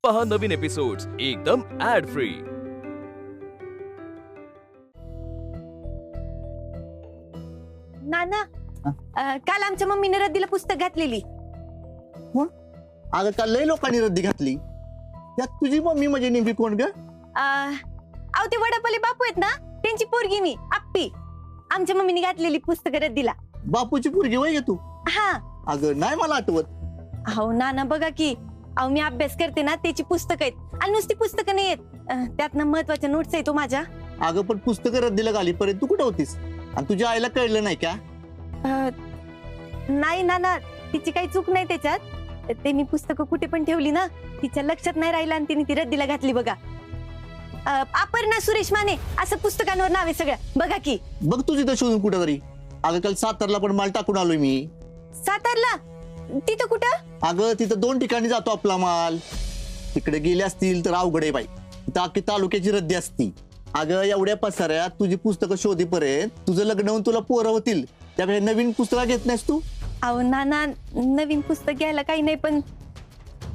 पहा नवीन एपिसोड्स एकदम add free. नाना काल आमच्या मम्मीने रद्दीला पुस्तक घातलेली। अगं काल लय लोकांनी रद्दी घातली, त्यात तुझी मम्मी म्हणजे नेमकी कोण ग? अहो ते वडापल्ली बापू आहेत ना, त्यांची पोरगी मी आप्पी। आमच्या मम्मीने घातलेली पुस्तक रद्दीला। बापूची पोरगी वय तू? हा। अगं नाही मला आठवत। अहो नाना बघा की, अहो मी अभ्यास करते ना, त्याची पुस्तकं आहेत आणि नुसती पुस्तकं नाही आहेत, त्यातनं महत्वाच्या नोट्स आहेत माझ्या। अगं पण पुस्तकं रद्दीला घाली पर्यंत तू कुठे होतीस आणि तुझ्या आईला कळलं नाही का? नाही नाना, तिची काही चूक नाही त्याच्यात। ते मी पुस्तकं कुठे पण ठेवली ना, तिच्या लक्षात नाही राहिलं आणि तिने ती रद्दीला घातली बघा। अपर्णा सुरेश माने असं पुस्तकांवर नाव आहे सगळं, बघा की। बघ तुझी तर शोधून कुठं तरी। अगं काल सातारला पण माल टाकून आलोय मी। सातारला? तिथं कुठं? अगं तिथं 2 ठिकाणी जातो आपला माल, तिकडे गेले असतील तर अवघड आहे बाई, टाकी तालुक्याची रद्दी असती। अगं एवढ्या पसाऱ्यात तुझी पुस्तकं शोधीपर्यंत तुझं लग्न होऊन तुला पोरं होतील, त्यापेक्षा नवीन पुस्तकं घेत नाहीस तू? अहो नाना, नवीन पुस्तक घ्यायला काही नाही, पण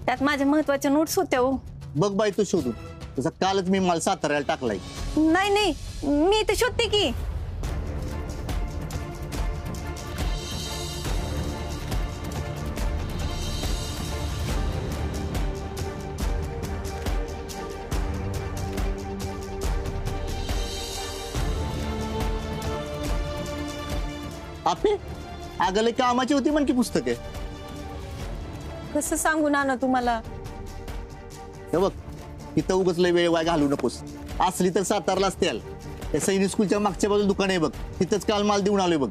त्यात माझ्या महत्वाच्या नोट्स होत्या हो। बघ बाई तू शोधून, तसा कालच मी माल साताऱ्याला टाकलाय। नाही नाही, मी इथे शोधते की। आपे अगं लय कामाची होती म्हण की पुस्तके। कसं सांगू नाना तुम्हाला? हे बघ इथं उगाच लय वेळ वाय घालू नकोस, असली तर सातारला असतील, त्या सैनिक स्कूलच्या मागच्या बाजूला दुकान आहे बघ, तिथंच काल माल देऊन आलोय बघ।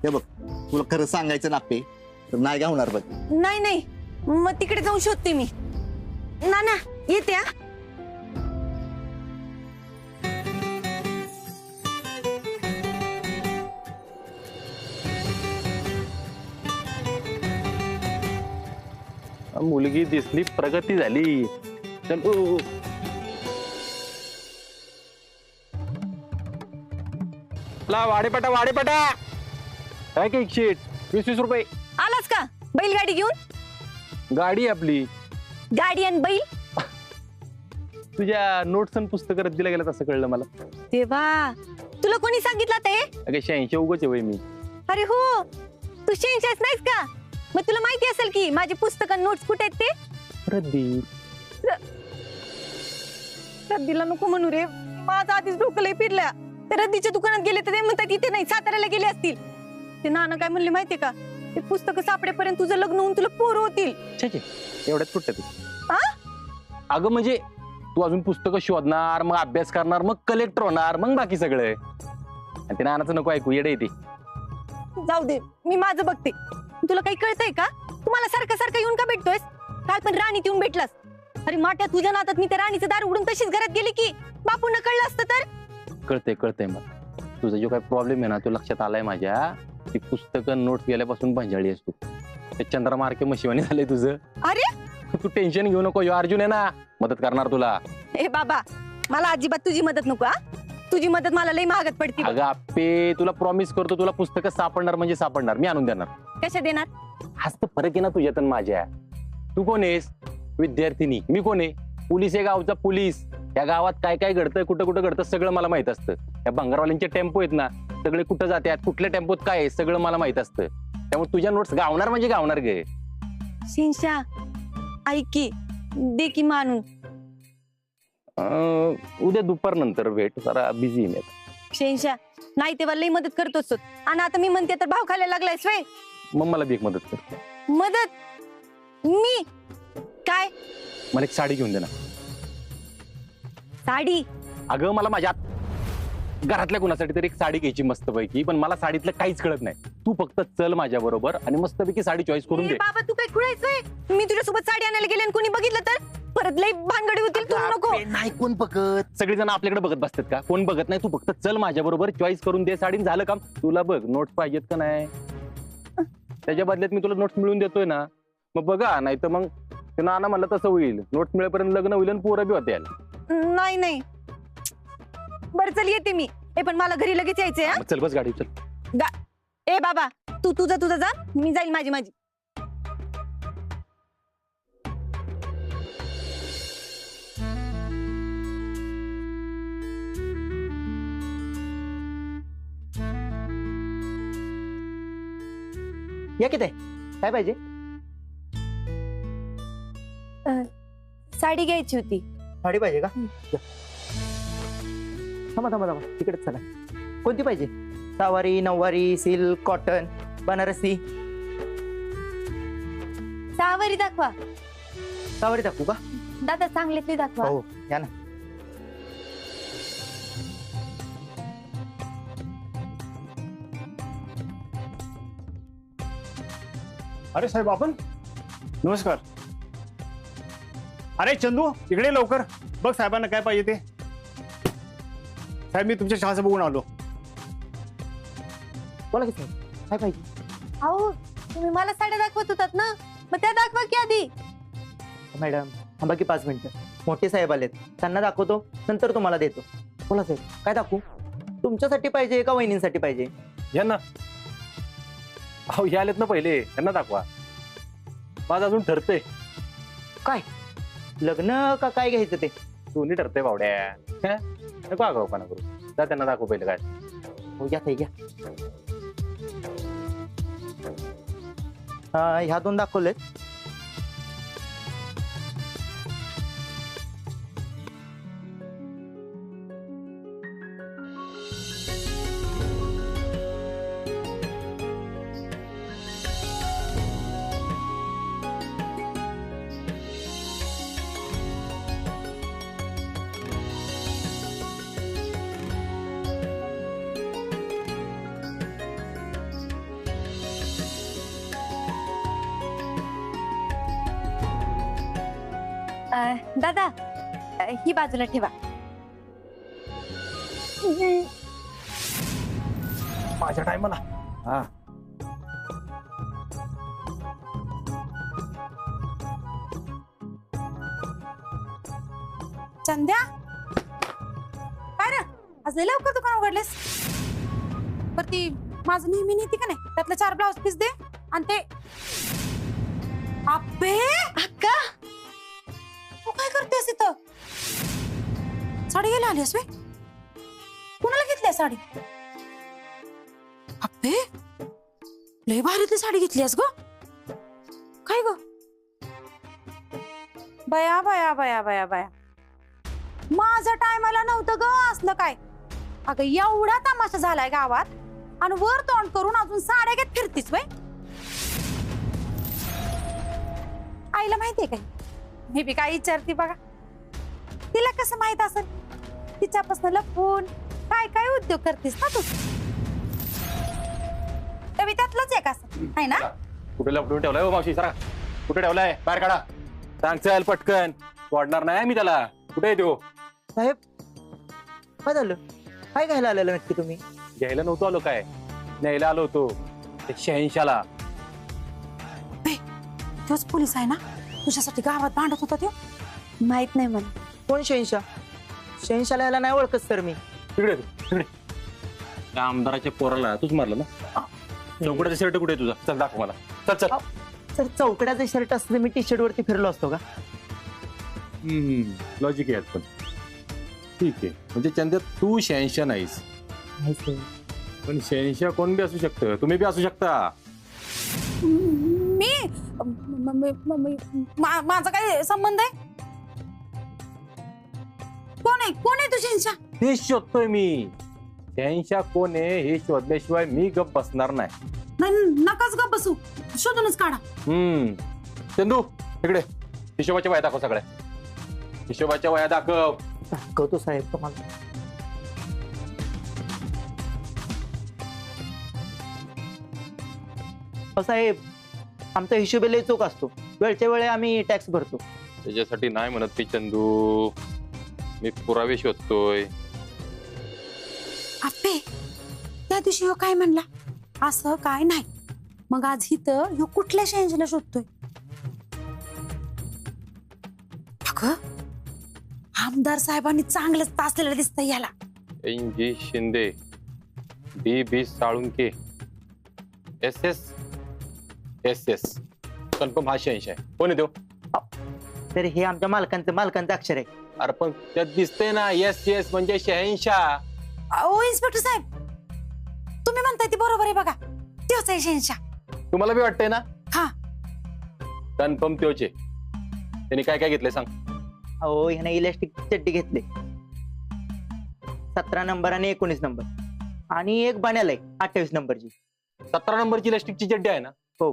हे बघ तुला खरं सांगायचं ना आपे, तर नाही होणार बघ। नाही नाही, मग तिकडे जाऊन शोधते मी। नाना येते हा। मुलगी दिसली, प्रगती झाली। चलो ला वाडेपटा वाडेपटा काय की शीट 20-20 रुपये। आलास का बैलगाडी घेऊन? गाडी आपली गाडी आणि बैल? तुझ्या नोट्स आणि पुस्तकं रद्दीला गेलं असं कळलं मला। देवा, तुला कोणी सांगितलं ते? अगे 86 उगच आहे मी। अरे हो, तू 86 नाहीस का? मग तुला माहिती असेल की माझी पुस्तकं नोट्स कुठे आहेत ते? रद्दी रद्दीला नको म्हणू रे, माझं आधीच डोकं लय फिरल्या। ते रद्दीच्या दुकानात गेले तर ते म्हणतात इथे नाही, साताऱ्याला गेले असतील। ते नाना काय म्हणले माहितीये का, ते पुस्तकं सापडेपर्यंत तुझं लग्न होऊन तुला पोरं होतील। एवढ्यात कुठं तू? अगं म्हणजे तू अजून पुस्तकं शोधणार, मग अभ्यास करणार, मग कलेक्टर होणार, मग बाकी सगळं। आणि ते नानाचं नको ऐकू, येडे येते। जाऊ दे, मी माझं बघते। तुला काही कळतंय का? तुम्हाला सारखं सारखं येऊन का भेटतोयस? काल पण राणीत येऊन भेटलास। अरे माट्या, तुझ्या नातात मी त्या राणीचं दार उडून तशीच घरात गेली की बापूंना कळलं असतं तर? कळतंय मग तुझा जो काय प्रॉब्लेम आहे ना, तो लक्षात आलाय माझ्या। ती पुस्तकं नोट्स गेल्यापासून भंजाळी असतो, ते चंद्रमार्के मशिवानी झालंय तुझं। अरे तू टेन्शन घेऊ नको, यो अर्जुन आहे ना, मदत करणार तुला। ए बाबा, मला अजिबात तुझी मदत नको हा। तुझी मदत मला लई महागात पडती। अगं आप्पे, तुला प्रॉमिस करतो, तुला पुस्तकं सापडणार म्हणजे सापडणार, मी आणून देणार। कशा देणार? हाच तर फरक आहे ना तुझ्यात आणि माझ्या। तू कोण आहेस? विद्यार्थिनी। मी कोण आहे? पोलीस आहे, गावचा पोलीस। या गावात काय काय घडतं, कुठं कुठं घडतं, सगळं मला माहित असतं। या भंगारवाल्यांचे टेम्पो आहेत ना, सगळे कुठं जातात, कुठल्या टेम्पोत काय आहे, सगळं मला माहित असतं। त्यामुळे तुझ्या नोट्स गावणार म्हणजे गावणार गे। शिंशा ऐक की, दे की मानून। उद्या दुपार नंतर भेट, जरा बिझी आहे। शिंशा नाही तेव्हा लई मदत करतोस, आणि आता मी म्हणते तर भाव खायला लागलायस व्हय? मग मला बी एक मदत कर। मदत? मी काय? मला एक साडी घेऊन दे ना। साडी? अगं मला माझ्या घरातल्या कुणासाठी तरी एक साडी घ्यायची मस्तपैकी, पण मला साडीतलं काहीच कळत नाही। तू फक्त चल माझ्या बरोबर आणि मस्तपैकी साडी चॉईस करून दे। बाबा तू काय खुळायचंय? मी तुझ्यासोबत साडी आणायला गेले आणि कोणी बघितलं तर परत लई भानगडी होतील। तू नको। नाही कोण बघत, सगळेजण आपल्याकडे बघत बसतात का? कोण बघत नाही, तू फक्त चल माझ्या बरोबर, चॉईस करून दे साडी, झालं काम। तुला बघ नोट्स पाहिजेत का नाही, त्याच्या बदल्यात मी तुला नोट्स मिळवून देतोय ना, मग बघा। नाही तर मग ते नाना म्हणलं तसं होईल, नोट्स मिळेपर्यंत लग्न होईल आणि पोरं बी होते। नाही नाही, बरं चल येते मी। पण मला घरी लगेच यायचंय। चल बस गाडी चल। ए बाबा, तू तुझं जा, मी जाईल माझी। या किती काय पाहिजे? साडी घ्यायची होती. साडी पाहिजे का? या. थांबा थांबा थांबा तिकडेच चला. कोणती पाहिजे? सहावारी, नऊवारी, सिल्क, कॉटन, बनारसी? सहावारी दाखवा. सहावारी दाखवू का? दादा चांगल्यातली दाखवा. हो या ना. अरे साहेब आपण नमस्कार. अरे चंदू इकडे ये लवकर. बघ साहेबांना काय पाहिजे ते. साहेब मी तुमच्या चहाचं बघून आलो. बोला की साहेब काय पाहिजे? अहो तुम्ही मला साड्या दाखवत होतात ना, मग त्या दाखवा की आधी. मॅडम थांबा की 5 मिनिटं. मोठे साहेब आलेत, त्यांना दाखवतो, नंतर तुम्हाला देतो. बोला साहेब काय दाखवू? तुमच्यासाठी पाहिजे का वहिनींसाठी पाहिजे? यांना अहो हे आलेत ना पहिले, यांना दाखवा. माझं अजून ठरतंय. काय लग्न का काय घ्यायचं ते? दोन्ही ठरतंय बावड्या. हं? नको आगाऊपणा करू. जा त्यांना दाखव पहिले काय. हो घ्या ताई घ्या. ह्या 2 दाखवलेत. दादा ही बाजूला ठेवा. माझ्या टायमाला. हा चंद्या काय रे आज लय लवकर दुकान उघडलेस? पर ती माझं नेहमी नेती का नाही त्यातले 4 ब्लाउज पीस दे आणि ते. अबे अक्का तू काय करतेस इथं? साडी घ्यायला आलीस वे? कुणाला घेतली साडी? अबे लय भारीतली साडी घेतलीस ग. काय ग? बया बया बया बया बया माझ्या टायमाला नव्हतं ग असलं काय. अगं एवढा तमाशा झालाय गावात आणि वर तोंड करून अजून साड्या घेत फिरतीस वय. आईला माहितीये काय मी बी काय विचारते बघा. तिला कसं माहित असेल? तिच्यापासून लपून काय काय उद्योग करतेस ना तू. तरी त्यातलंच एक असं आहे ना. कुठे लपडून ठेवलाय हो मावशी? सरा कुठे ठेवलाय? बाहेर काढा. सांग चल पटकन. वाढणार नाही मी त्याला. कुठे आहे तो? साहेब काय झालं? काय घ्यायला आलेलं नक्की तुम्ही? घ्यायला नव्हतो आलो काय, न्यायला आलो होतो. ते 86ला. तोच पोलीस आहे ना तुझ्यासाठी गावात भांडत होता तो? माहित नाही मला. कोण 86? 86ला यायला नाही ओळखत सर मी. तिकडे तिकडे त्या आमदाराच्या पोराला तूच मारलं ना. चौकड्याचा शर्ट कुठे आहे तुझा? चल दाखव मला. चल चल. सर चौकड्याचं शर्ट असतं मी टी-शर्ट वरती फिरलो असतो का? लॉजिक आहे पण. ठीक आहे म्हणजे चंद्या तू 86 नाहीस, नाही सर. पण 86 कोण बी असू शकतं. तुम्ही बी असू शकता. मी माझा काय संबंध आहे? कोण आहे तुझी हिंसा? हे शोधतोय मी. 86 कोण आहे हे शोधल्याशिवाय मी गप बसणार नाही. नकाच ग बसू, शोधूनच काढा. चंदू इकडे हिशोबाच्या वया दाखव. सगळ्या हिशोबाच्या वया दाखव. दाखवतो साहेब तुम्हाला. साहेब आमचा हिशोब लय चूक असतो. वेळच्या वेळे आम्ही टॅक्स भरतो. त्याच्यासाठी नाही म्हणत ती चंदू. मी पुरावे शोधतोय. आपे त्या दिवशी ह्यो काय म्हणला? असं काय नाही. मग आज इथं ह्यो कुठल्या शेंजला शोधतोय? अगं आमदार साहेबांनी चांगलंच तासलेलं दिसतंय याला. NG Shinde, DB Salunke, SS confirm. हा 86 आहे. कोण आहे तो? तर हे आमच्या मालकांचं अक्षर आहे. अरे पण त्यात दिसतंय ना SS म्हणजे 86. ओ इन्स्पेक्टर साहेब तुम्ही म्हणताय ती बरोबर आहे बघा. तोच आहे शेंशा. तुम्हाला बी वाटतंय ना? हा. कन्फर्म त्योचे. त्यांनी काय काय घेतलंय सांग. अहो ह्याने इलेस्टिक चड्डी घेतली 17 नंबर आणि 19 नंबर आणि एक बाण्याला 28 नंबरची. 17 नंबरची इलेक्ट्रिकची चड्डी आहे ना? हो.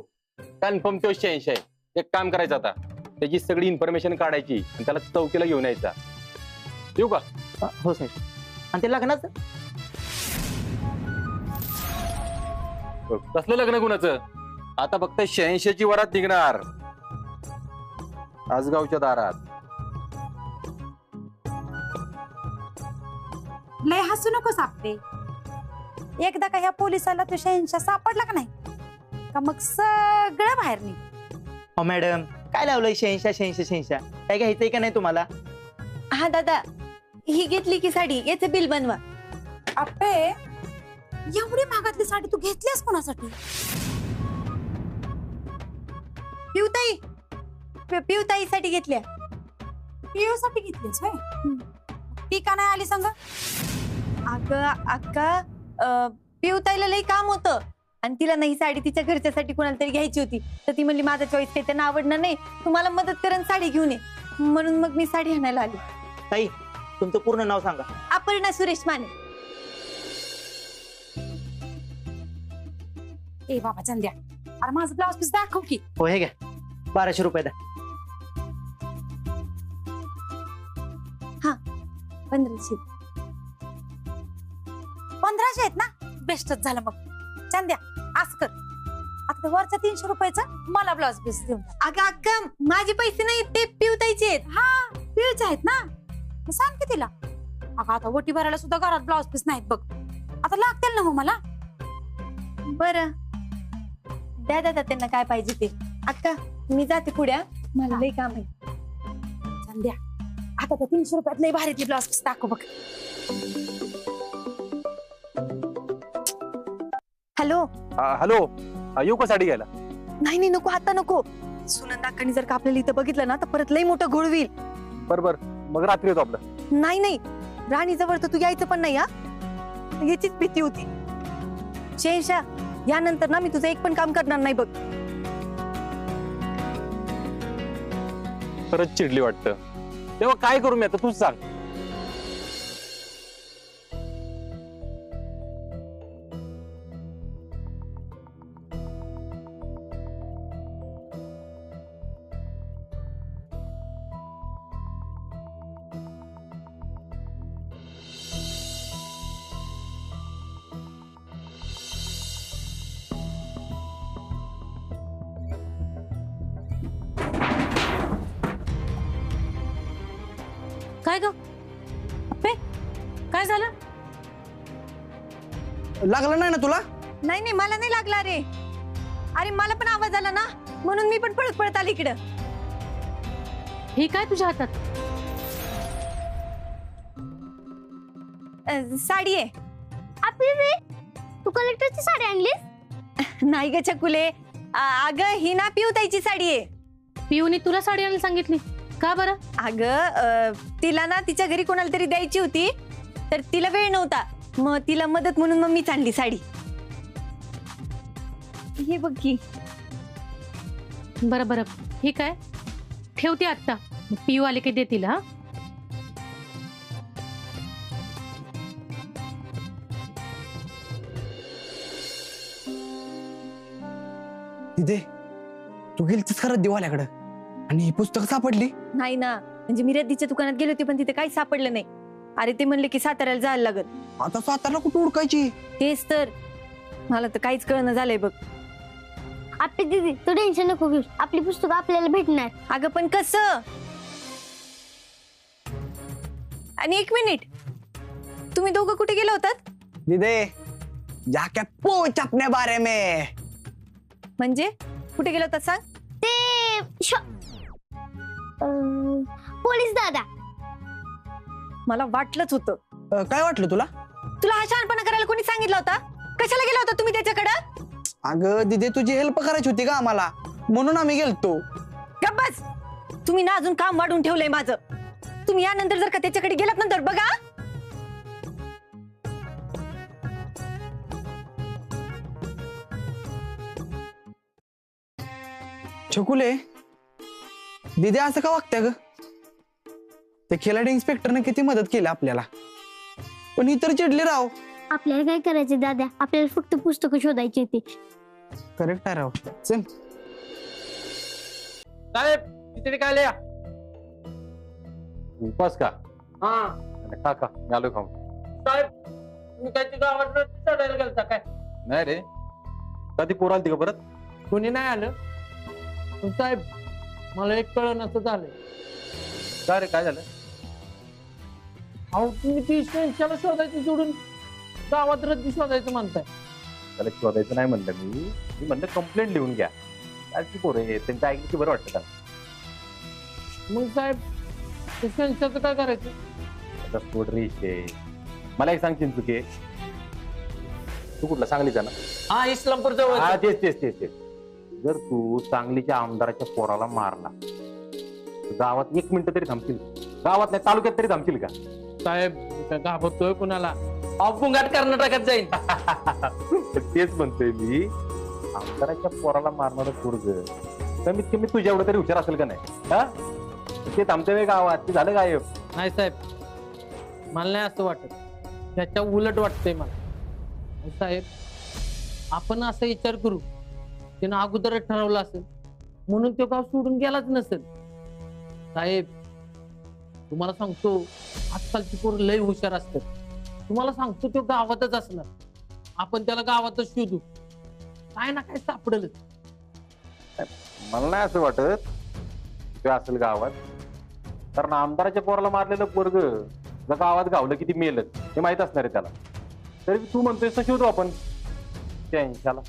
कन्फर्म त्योच 86 आहे. एक काम करायचं आता, त्याची सगळी इन्फॉर्मेशन काढायची आणि त्याला चौकीला घेऊन यायचा. येऊ का? हो साहेब. आणि ते लग्नाचं कसलं लग्न कुणाचं? आता फक्त 86ची वरात निघणार आजगावच्या दारात. लय हसू नको सापडे. एकदा का ह्या पोलिसाला तो शहनशाह सापडला का नाही का मग सगळं बाहेर निघ. हो मॅडम, काय लावलंय 86. काय घ्यायचंय का नाही तुम्हाला? हा दादा, ही घेतली की साडी, याचं बिल बनवा. आपे एवढी महागातली साडी तू घेतलीस कोणासाठी? पिवताई, पिवताईसाठी घेतल्या. पिऊसाठी घेतलीस होय? ती का नाही आली सांग? अगं अक्का, पिवताईला लई काम होतं आणि तिला नाही साडी तिच्या घरच्यासाठी कोणाला तरी घ्यायची होती. तर ती म्हणली माझा चॉईस काही त्यांना आवडणार नाही, तुम्हाला मदत करून साडी घेऊन ये. म्हणून मग मी साडी आणायला आली. ताई, तुमचं पूर्ण नाव सांगा. अपर्णा सुरेश माने. ए बाबा चंद्या, अरे माझं ब्लाउज पीस दाखव की. हो हे घ्या, 1200 रुपये द्या. 1500. 1500 आहेत ना? बेस्टच झालं मग. चंद्या असं कर, आता ते वरच्या 300 रुपयाचं मला ब्लाउज पीस देऊन टाक. अगं अक्का, माझे पैसे नाही, ते पिवताईचे आहेत. हा, पिळचे आहेत ना? मग सांग की तिला. अगं आता वटी भरायला सुद्धा घरात ब्लाउज पीस नाहीत बघ. आता लागतील ना हो मला. बरं द्या दादा त्यांना काय पाहिजे ते. अक्का मी जाते पुढ्या, मला लई काम आहे. चंद्या आता त्या 300 रुपयात लई भारीतली ब्लाउज पीस दाखव बघ. हॅलो. हॅलो, येऊ का साडी घ्यायला? नाही नाही नको, आता नको. सुनंदा अक्कानी जर का आपल्याला इथं बघितलं ना तर परत लई मोठं घोळ होईल. बरोबर, मग रात्री येतो आपलं. नाही नाही, राणी जवळ तर तू यायचं पण नाही. हा, याचीच भीती होती. शहनशाह, यानंतर ना मी तुझं एक पण काम करणार नाही बघ. खरंच चिडली वाटतं. तेव्हा काय करू मी आता, तूच सांग. काय ग अप्पे, काय झालं? लागलं नाही ना तुला? नाही नाही, मला नाही लागला रे. अरे मला पण आवाज आला ना, म्हणून मी पण पळत पळत आली इकडं. हे काय तुझ्या हातात? साडी आहे. आपली तू कलेक्टरची साडी आणलीस? नाही ग चकुले, अगं ही ना पिवताईची साडी आहे. पिऊने तुला साडी आणायला सांगितली का बरं? अगं तिला ना तिच्या घरी कोणाला तरी द्यायची होती, तर तिला वेळ नव्हता, मग तिला मदत म्हणून मग मीच आणली साडी. हे बघ की. बरं बरं, ठीक आहे, ठेवते आत्ता. पिऊ आले की देतील. हा, तिथे तू गेलतीस खरं दिवाल्याकडं आणि ही पुस्तक सापडली? नाही ना, म्हणजे मी रद्दीच्या दुकानात गेली होती पण तिथे काही सापडलं नाही. अरे ते म्हणले की साताऱ्याला जायला लागत. आता सातारला कुठं उडकायची? तेच तर, मला तर काहीच कळणं झालंय बघ. आपली दीदी तू टेन्शन नको घेऊ, आपली पुस्तकं आपल्याला भेटणार. अगं पण कसं? आणि एक मिनिट, तुम्ही दोघं कुठे गेला होतात? दिदे जाके पूछ अपने बारे में. म्हणजे कुठे गेला होता सांग? ते पोलीस दादा. मला वाटलंच होतं. काय वाटलं तुला? तुला हा शहाणपणा करायला कोणी सांगितलं होता? कशाला गेला होता तुम्ही त्याच्याकडं? अगं दिदे, तुझी हेल्प करायची होती का आम्हाला, म्हणून आम्ही गेलतो. गप्प बस. तुम्ही ना अजून काम वाढून ठेवलंय माझं. तुम्ही यानंतर जर का त्याच्याकडे गेलात नंतर बघा छकुले दिदी असं का वागत्या ग? ते खिलाडी इन्स्पेक्टरने किती मदत केली आपल्याला, पण इतर चिडले राव. आपल्याला काय करायचे दादा, आपल्याला फक्त पुस्तकं शोधायची होती. करेक्ट आहे राव. चल साहेब खिचडी काय लिया उपास का? खा खा मी आलो खाऊन. साहेब तुम्ही काय ती गावात चढायला गेलता काय? नाही रे, कधी पोर आलती का परत? कोणी नाही आलं. पण साहेब मला एक कळण असं झालंय. काय रे काय झालं? अहो तुम्ही ती शेंशाला शोधायचं सोडून गावात रद्दी शोधायचं म्हणताय. त्याला शोधायचं नाही म्हणलं मी म्हणलं कंप्लेंट लिहून घ्या. काय ती पोरं आहे त्यांचं ऐकलं की बरं वाटतं त्याला. मग साहेब ते शेंशाचं काय करायचं? आता सोड रे इशे. मला एक सांग चिंचुके, तू कुठला सांगलीचा ना? हा इस्लामपूर जवळ. हा तेच तेच तेच तेच. जर तू सांगलीच्या आमदाराच्या पोराला मारला तर गावात 1 मिनिट तरी थांबतील? गावात नाही तालुक्यात तरी थांबतील का? साहेब मी काय घाबरतोय कुणाला? अपघात कर्नाटकात जाईल. तेच म्हणतोय मी, आमदाराच्या पोराला मारणार पोरग कमीत कमी तुझ्या एवढं तरी हुशार असेल का नाही? हा ते थांबते वे गावात, ते झालं गायब. नाही साहेब मला नाही असं वाटत, त्याच्या उलट वाटतंय मला. साहेब आपण असा विचार करू, त्यानं अगोदरच ठरवलं असेल म्हणून तो गाव सोडून गेलाच नसेल. साहेब तुम्हाला सांगतो आजकालची पोरं लय हुशार असतात. तुम्हाला सांगतो तो गावातच असणार. आपण त्याला गावातच शोधू, काय ना काय सापडेल. मला नाही असं वाटत ते असेल गावात, कारण आमदाराच्या पोराला मारलेलं पोरग गावात गावलं किती मेलच हे माहित असणार आहे त्याला. तरी तू म्हणतोय तर शोधू आपण त्यांच्याला.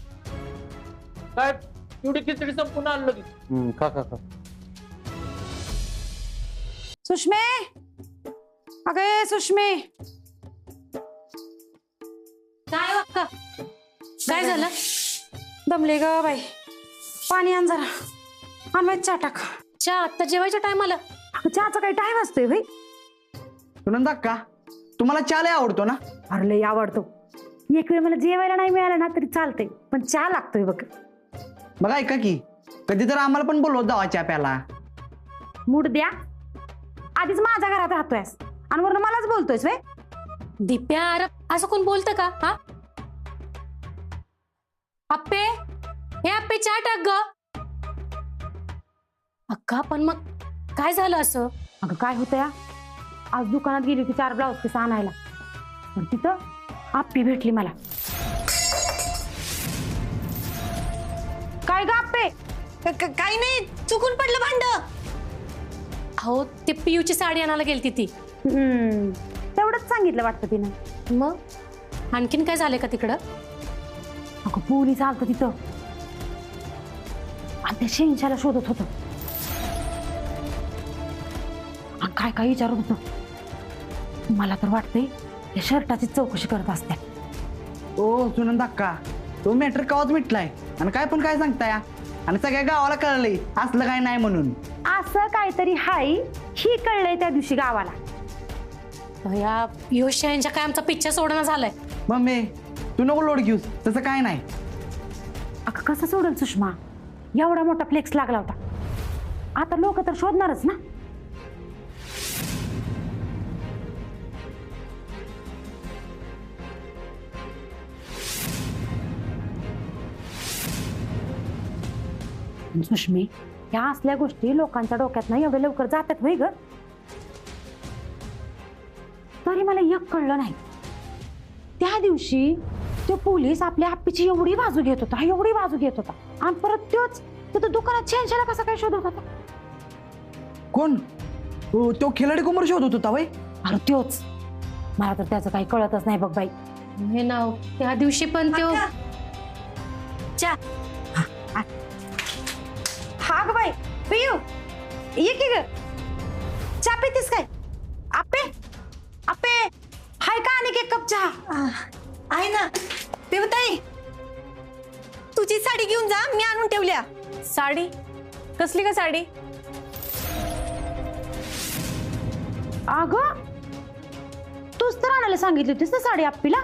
साहेब एवढी खिचडी संपूर्ण आणलं की. खा खा खा. सुषमे, अगे सुषमे. काय हो अक्का, काय झालं? दमले ग बाई, पाणी आण जरा. आणवायच चहा टाक. चहा आत्ता जेवायच्या टायमाला? चहाचा काही टाइम असतोय भाई. सुनंदा का तुम्हाला चहा लय आवडतो ना? अरे लय आवडतो. एक वेळ मला जेवायला नाही मिळालं ना तरी चालतंय, पण चहा लागतोय बघ. बघा ऐका की, कधी तर आम्हाला पण बोलवत जावा चहा प्याला. मूड द्या. आधीच माझ्या घरात राहतोयस आणि वरनं मलाच बोलतोयस वे. दिप्या, अरे असं कोण बोलतं का? हा अप्पे, हे अप्पे चहा टाक ग. अक्का पण मग काय झालं असं? अगं काय होतं या, आज दुकानात गेली होती 4 ब्लाऊज पीस आणायला, पण तिथं आप्पी भेटली मला. काय ग आप्पे? काही नाही, चुकून पडलं भांड. अहो ते पियूची साडी आणायला गेलती ती. तेवढंच सांगितलं वाटतं तिनं. मग आणखीन काय झालंय का तिकडं? अगं पोलीस आलतं तिथं आणि त्या शेंशाला शोधत होतं आणि काय काय विचारत होतं. मला तर वाटतंय त्या शर्टाची चौकशी करत असते. ओ सुनंदा का, तो मॅटर कवाच मिटलाय आणि काय पण काय सांगताय आणि सगळ्या गावाला कळलंय असलं काय नाही म्हणून. असं काहीतरी हाय ही कळलंय त्या दिवशी गावाला. या पियुषच्या काय आमचा पिच्चा सोडणं झालाय. मम्मी तू नको लोड घेऊस, तसं काय नाही. अगं कसं सोडल सुषमा, एवढा मोठा फ्लेक्स लागला होता. आता लोक तर शोधणारच ना. सुषमी, ह्या असल्या गोष्टी लोकांच्या डोक्यात नाही एवढे लवकर जातात होय ग. तरी मला एक कळलं नाही, त्या दिवशी तो पोलीस आपल्या आप्पीची एवढी बाजू घेत होता, एवढी बाजू घेत होता, आणि परत तोच तिथं दुकानात शेंशाला कसा काय शोधत होता? कोण? तो खिलाडी कुमार शोधत होता वय? अरे त्योच. मला तर त्याचं काही कळतच नाही बघ बाई. हे नाव त्या दिवशी पण तो हा ग बाई. पियू ये की ग, चहा पितीस काय? आप्पे आप्पे हाय का आणि एक कप चहा? आहे ना पिवताई, तुझी साडी घेऊन जा, मी आणून ठेवल्या. साडी? कसली का साडी? अगं तूच तर आणायला सांगितली होतीस ना साडी आप्पीला.